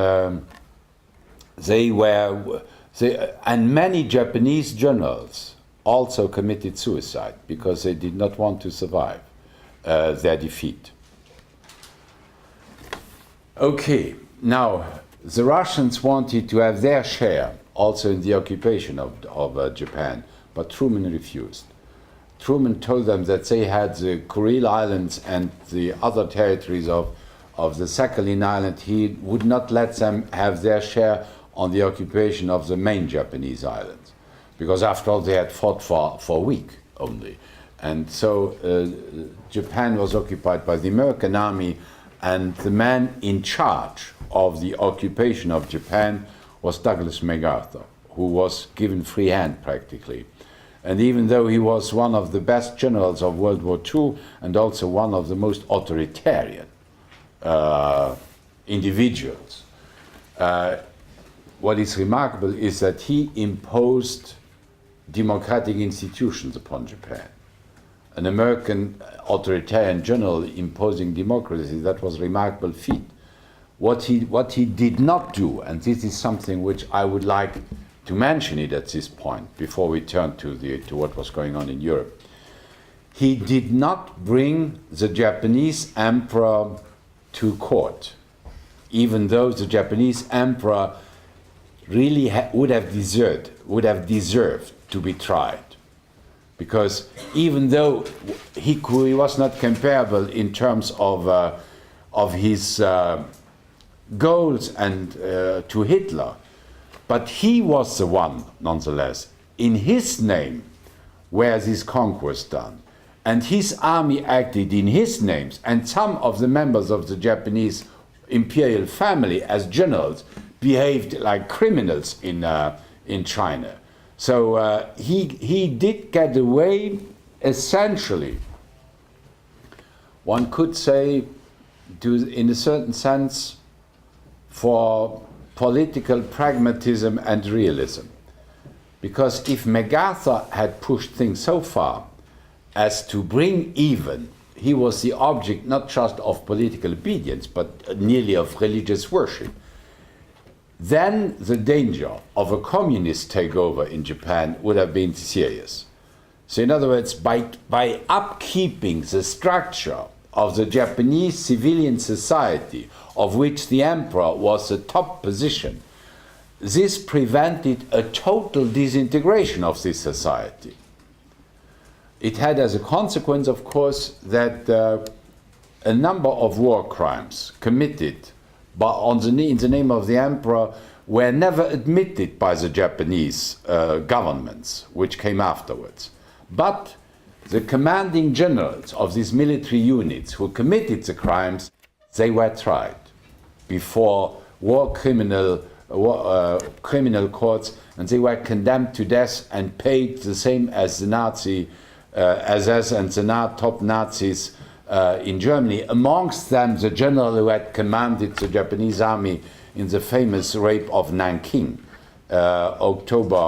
and many Japanese generals also committed suicide because they did not want to survive their defeat. Okay, now the Russians wanted to have their share also in the occupation of Japan, but Truman refused. Truman told them that they had the Kuril Islands and the other territories of the Sakhalin Island. He would not let them have their share on the occupation of the main Japanese islands, because after all they had fought for a week only. And so Japan was occupied by the American army, and the man in charge of the occupation of Japan was Douglas MacArthur, who was given free hand practically. And even though he was one of the best generals of World War II and also one of the most authoritarian individuals, what is remarkable is that he imposed democratic institutions upon Japan. An American authoritarian general imposing democracy, that was a remarkable feat. What he did not do, and this is something which I would like to mention it at this point before we turn to what was going on in Europe, he did not bring the Japanese emperor to court, even though the Japanese emperor really would have deserved to be tried. Because even though he was not comparable in terms of his goals and to Hitler, but he was the one, nonetheless, in his name where this conquest done. And his army acted in his names, and some of the members of the Japanese imperial family as generals behaved like criminals in China. So he did get away, essentially, one could say, in a certain sense, for political pragmatism and realism. Because if MacArthur had pushed things so far as to bring even, he was the object not just of political obedience, but nearly of religious worship, then the danger of a communist takeover in Japan would have been serious. So in other words, by upkeeping the structure of the Japanese civilian society, of which the emperor was the top position, this prevented a total disintegration of this society. It had as a consequence, of course, that a number of war crimes committed in the name of the emperor were never admitted by the Japanese governments, which came afterwards. But the commanding generals of these military units who committed the crimes, they were tried before criminal courts, and they were condemned to death and paid the same as the Nazi SS and the top Nazis in Germany, amongst them the general who had commanded the Japanese army in the famous rape of Nanking, December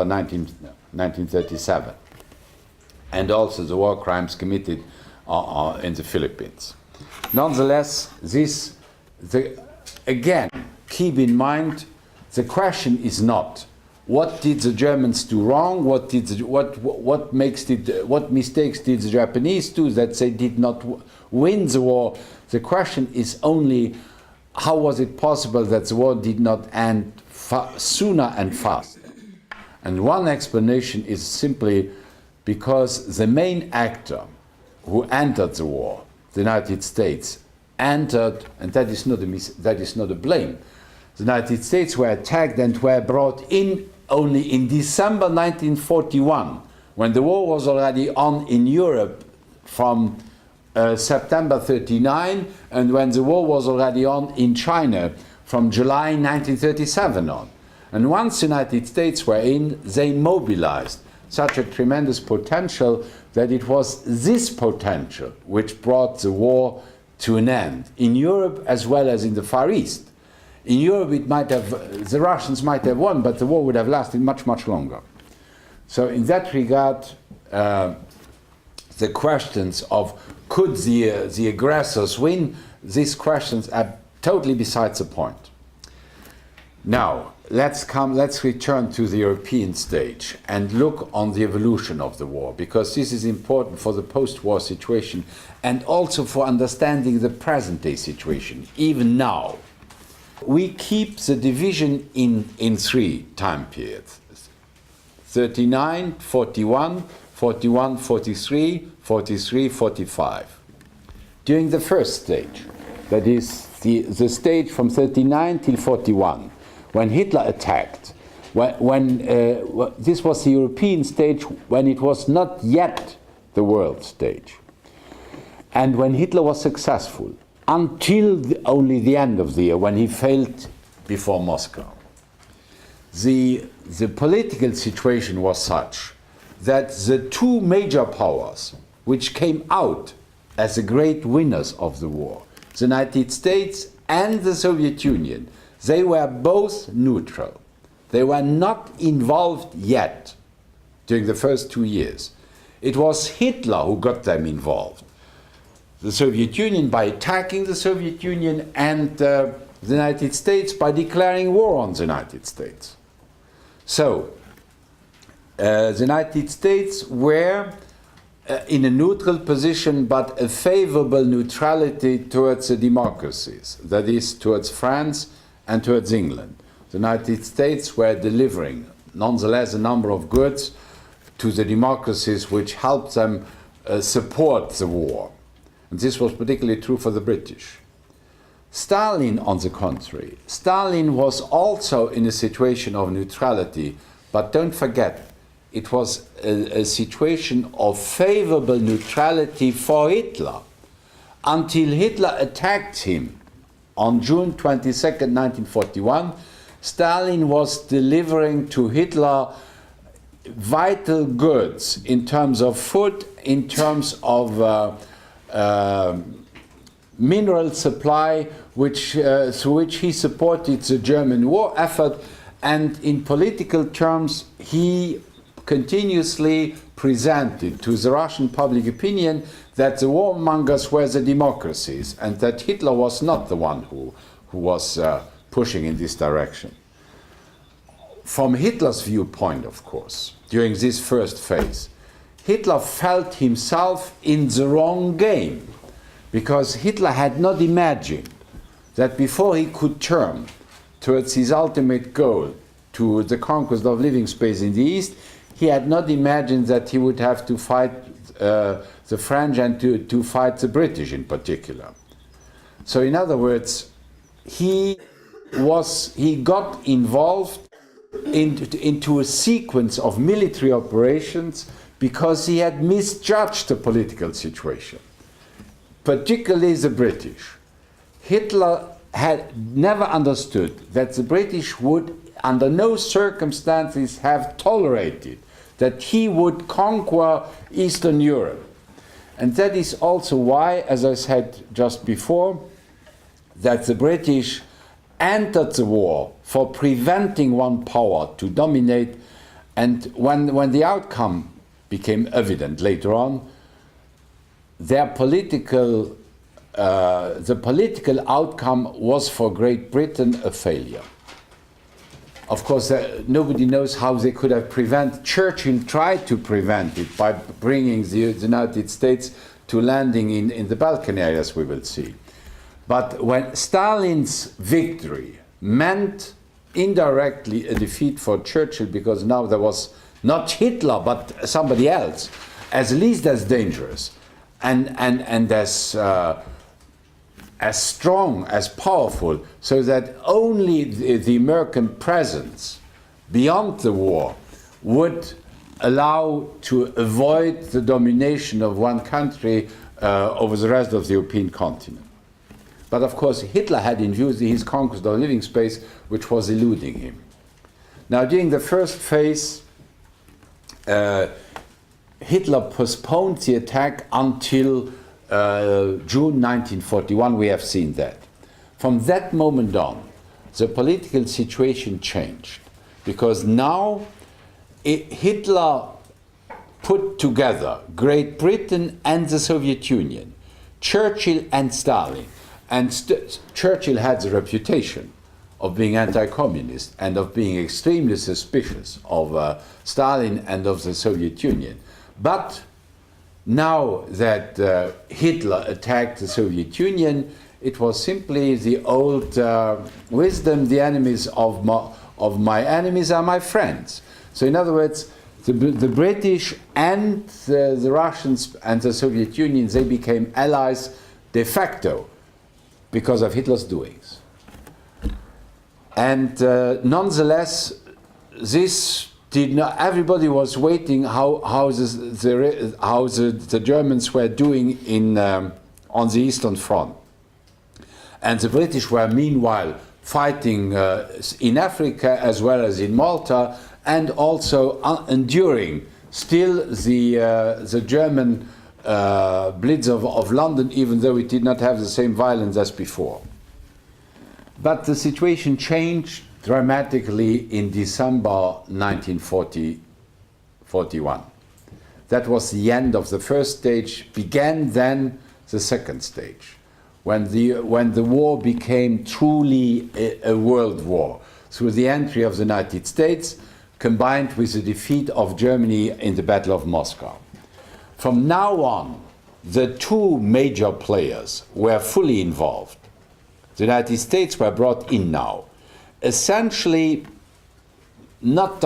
1937. and also the war crimes committed in the Philippines. Nonetheless, again, keep in mind, the question is not what did the Germans do wrong, what mistakes did the Japanese do that they did not win the war. The question is only how was it possible that the war did not end sooner and faster. And one explanation is simply because the main actor who entered the war, the United States, entered, and that is not a blame. The United States were attacked and were brought in only in December 1941, when the war was already on in Europe from September 39, and when the war was already on in China from July 1937 on. And once the United States were in, they mobilized such a tremendous potential that it was this potential which brought the war to an end, in Europe as well as in the Far East. In Europe, the Russians might have won, but the war would have lasted much, much longer. So in that regard, the questions of could the aggressors win, these questions are totally besides the point. Now, let's return to the European stage and look on the evolution of the war, because this is important for the post-war situation and also for understanding the present-day situation, even now. We keep the division in three time periods: 39, 41, 41, 43, 43, 45. During the first stage, that is the stage from 39 till 41, when Hitler attacked, this was the European stage when it was not yet the world stage, and when Hitler was successful, until only the end of the year, when he failed before Moscow. The political situation was such that the two major powers which came out as the great winners of the war, the United States and the Soviet Union, they were both neutral. They were not involved yet during the first 2 years. It was Hitler who got them involved. The Soviet Union by attacking the Soviet Union, and the United States by declaring war on the United States. So, the United States were in a neutral position, but a favorable neutrality towards the democracies, that is, towards France and towards England. The United States were delivering, nonetheless, a number of goods to the democracies which helped them support the war. And this was particularly true for the British. Stalin, on the contrary, Stalin was also in a situation of neutrality, but don't forget, it was a situation of favorable neutrality for Hitler, until Hitler attacked him on June 22nd, 1941. Stalin was delivering to Hitler vital goods in terms of food, in terms of mineral supply, through which he supported the German war effort, and in political terms he continuously presented to the Russian public opinion that the warmongers were the democracies and that Hitler was not the one who was pushing in this direction. From Hitler's viewpoint, of course, during this first phase, Hitler felt himself in the wrong game, because Hitler had not imagined that before he could turn towards his ultimate goal, to the conquest of living space in the East, he had not imagined that he would have to fight the French and to fight the British in particular. So in other words, he got involved into a sequence of military operations because he had misjudged the political situation, particularly the British. Hitler had never understood that the British would, under no circumstances, have tolerated that he would conquer Eastern Europe. And that is also why, as I said just before, that the British entered the war for preventing one power to dominate, and when the outcome became evident later on, their political, the political outcome was for Great Britain a failure. Of course, nobody knows how they could have prevented. Churchill tried to prevent it by bringing the United States to landing in the Balkan areas, we will see. But when Stalin's victory meant indirectly a defeat for Churchill, because now there was not Hitler but somebody else, at least as dangerous and as strong, as powerful, so that only the American presence beyond the war would allow to avoid the domination of one country over the rest of the European continent. But of course, Hitler had in view his conquest of living space, which was eluding him. Now, during the first phase, Hitler postponed the attack until June 1941. We have seen that. From that moment on, the political situation changed, because now Hitler put together Great Britain and the Soviet Union, Churchill and Stalin. And Churchill had the reputation of being anti-communist and of being extremely suspicious of Stalin and of the Soviet Union. But now that Hitler attacked the Soviet Union, it was simply the old wisdom, the enemies of my enemies are my friends. So in other words, the British and the Russians and the Soviet Union, they became allies de facto because of Hitler's doings. And nonetheless, this did not. Everybody was waiting how the Germans were doing on the Eastern Front, and the British were meanwhile fighting in Africa as well as in Malta, and also enduring still the German Blitz of London, even though it did not have the same violence as before. But the situation changed dramatically in December 1941. That was the end of the first stage. Began then the second stage, when the war became truly a world war through the entry of the United States, combined with the defeat of Germany in the Battle of Moscow. From now on, the two major players were fully involved. The United States were brought in now, essentially not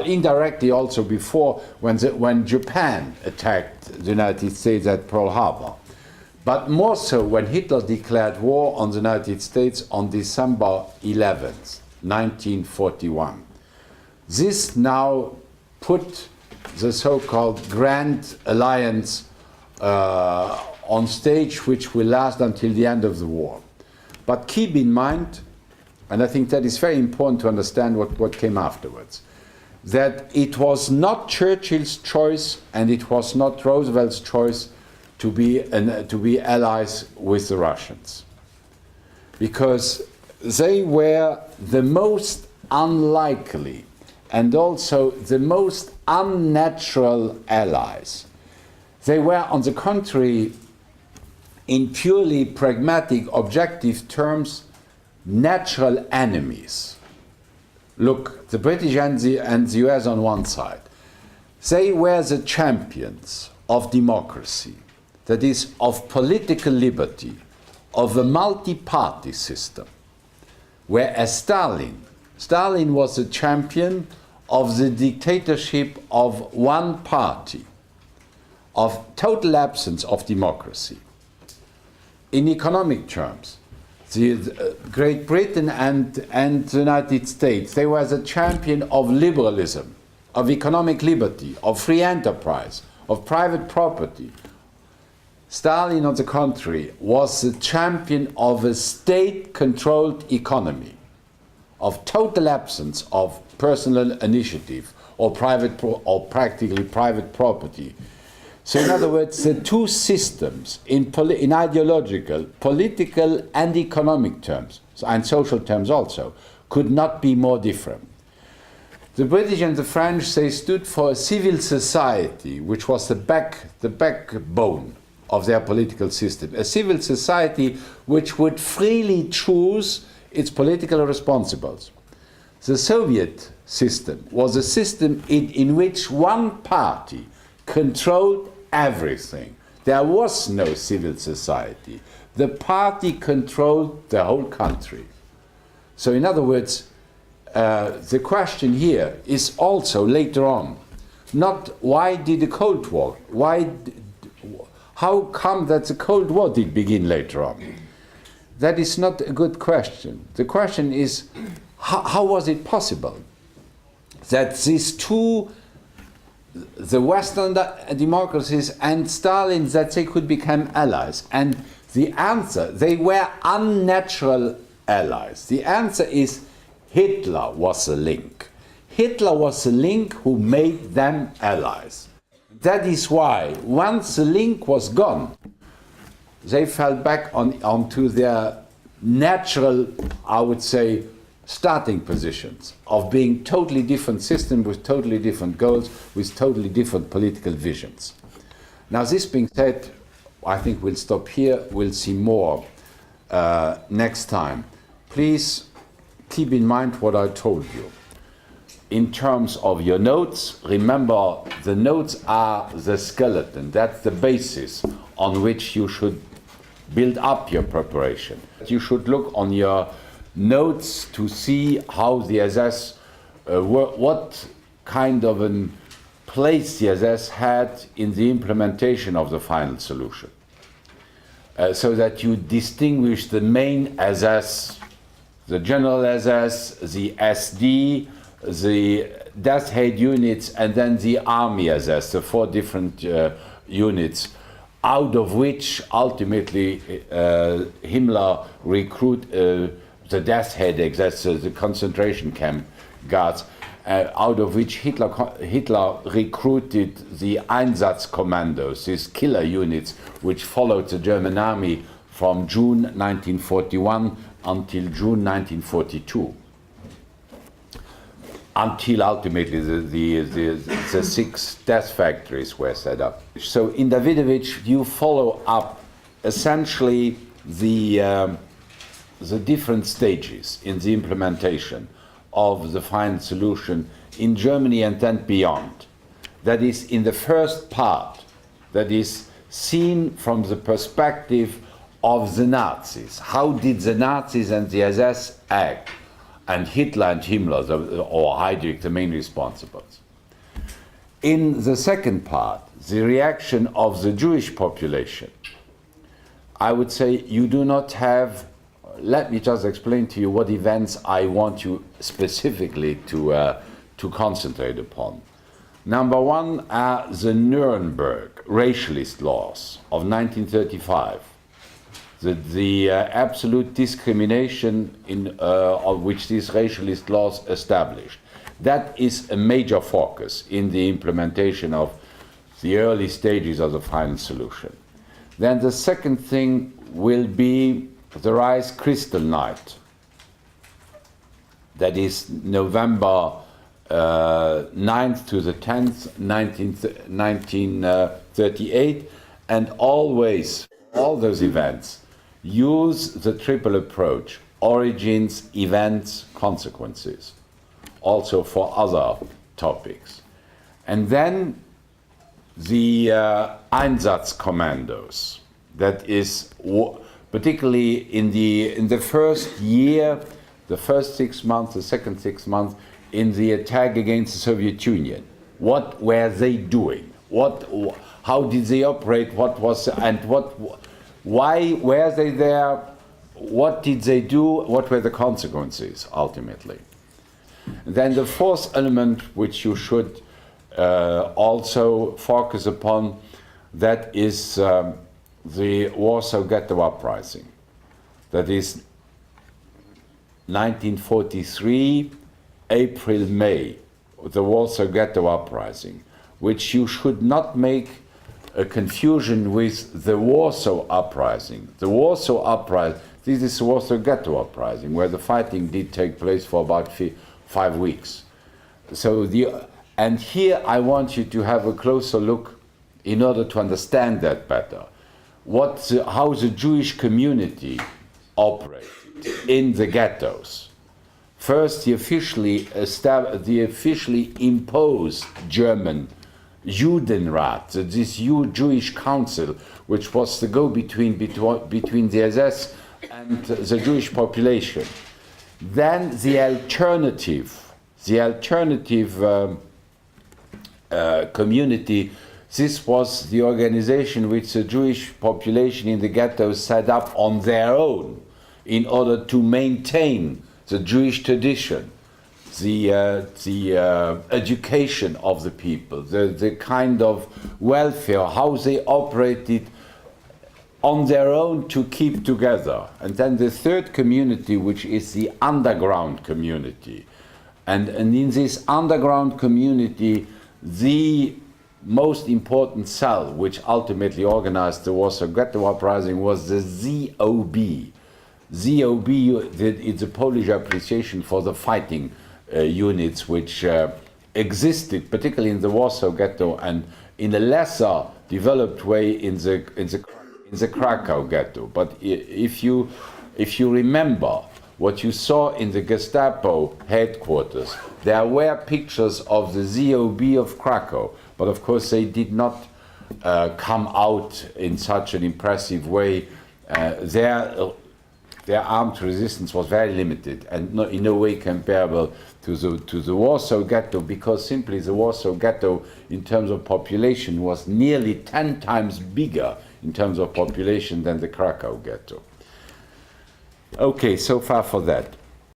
indirectly also before, when Japan attacked the United States at Pearl Harbor, but more so when Hitler declared war on the United States on December 11th, 1941. This now put the so-called Grand Alliance on stage, which will last until the end of the war. But keep in mind, and I think that is very important to understand what came afterwards, that it was not Churchill's choice and it was not Roosevelt's choice to be allies with the Russians, because they were the most unlikely and also the most unnatural allies. They were, on the contrary, in purely pragmatic, objective terms, natural enemies. Look, the British and the US on one side, they were the champions of democracy, that is, of political liberty, of a multi-party system, whereas Stalin was the champion of the dictatorship of one party, of total absence of democracy. In economic terms, Great Britain and the United States, they were the champion of liberalism, of economic liberty, of free enterprise, of private property. Stalin, on the contrary, was the champion of a state-controlled economy, of total absence of personal initiative or practically private property. So in other words, the two systems in ideological, political and economic terms, and social terms also, could not be more different. The British and the French, they stood for a civil society, which was the backbone of their political system. A civil society which would freely choose its political responsibles. The Soviet system was a system in which one party controlled everything. There was no civil society. The party controlled the whole country. So in other words, the question here is also later on, not why did the Cold War, how come that the Cold War did begin later on? That is not a good question. The question is, how was it possible that these two, the Western democracies and Stalin, that they could become allies? And the answer, they were unnatural allies. The answer is Hitler was the link. Hitler was the link who made them allies. That is why, once the link was gone, they fell back onto their natural, I would say, starting positions of being totally different systems with totally different goals, with totally different political visions. Now, this being said, I think we'll stop here. We'll see more next time. Please keep in mind what I told you. In terms of your notes, remember the notes are the skeleton. That's the basis on which you should build up your preparation. You should look on your notes to see how the SS, what kind of a place the SS had in the implementation of the final solution. So that you distinguish the main SS, the general SS, the SD, the death head units, and then the army SS, the 4 different units, out of which ultimately Himmler recruited the death head, that's the concentration camp guards, out of which Hitler recruited the Einsatzkommandos, these killer units which followed the German army from June 1941 until June 1942, until ultimately the 6 death factories were set up. So in Davidovich, you follow up essentially the different stages in the implementation of the final solution in Germany and then beyond. That is, in the first part, that is seen from the perspective of the Nazis. How did the Nazis and the SS act? And Hitler and Himmler, or Heydrich, the main responsibles. In the second part, the reaction of the Jewish population, I would say you do not have. Let me just explain to you what events I want you specifically to concentrate upon. Number one are the Nuremberg racialist laws of 1935. The absolute discrimination of which these racialist laws established. That is a major focus in the implementation of the early stages of the final solution. Then the second thing will be the Rise Crystal Night. That is November 9th to the 10th, 1938, and always, all those events use the triple approach: origins, events, consequences, also for other topics. And then the Einsatzkommandos, that is particularly in the first year, the first 6 months, the second 6 months, in the attack against the Soviet Union. What were they doing? How did they operate? Why were they there? What did they do? What were the consequences, ultimately? Then the fourth element, which you should also focus upon, that is the Warsaw Ghetto Uprising. That is 1943, April, May, the Warsaw Ghetto Uprising, which you should not make a confusion with the Warsaw Uprising. The Warsaw Uprising, this is the Warsaw Ghetto Uprising, where the fighting did take place for about 5 weeks. And here I want you to have a closer look in order to understand that better. How the Jewish community operated in the ghettos. First, the officially imposed German Judenrat, this Jewish council, which was the go-between between the SS and the Jewish population. Then the alternative community. This was the organization which the Jewish population in the ghettos set up on their own in order to maintain the Jewish tradition, the education of the people, the kind of welfare, how they operated on their own to keep together. And then the third community, which is the underground community. And in this underground community, the most important cell which ultimately organized the Warsaw Ghetto Uprising was the ZOB. ZOB, it's a Polish appreciation for the fighting units which existed, particularly in the Warsaw Ghetto, and in a lesser developed way in the Krakow Ghetto. But if you remember what you saw in the Gestapo headquarters, there were pictures of the ZOB of Krakow, but of course they did not come out in such an impressive way. Their armed resistance was very limited and in no way comparable to the Warsaw Ghetto, because simply the Warsaw Ghetto, in terms of population, was nearly 10 times bigger in terms of population than the Krakow Ghetto. Okay, so far for that.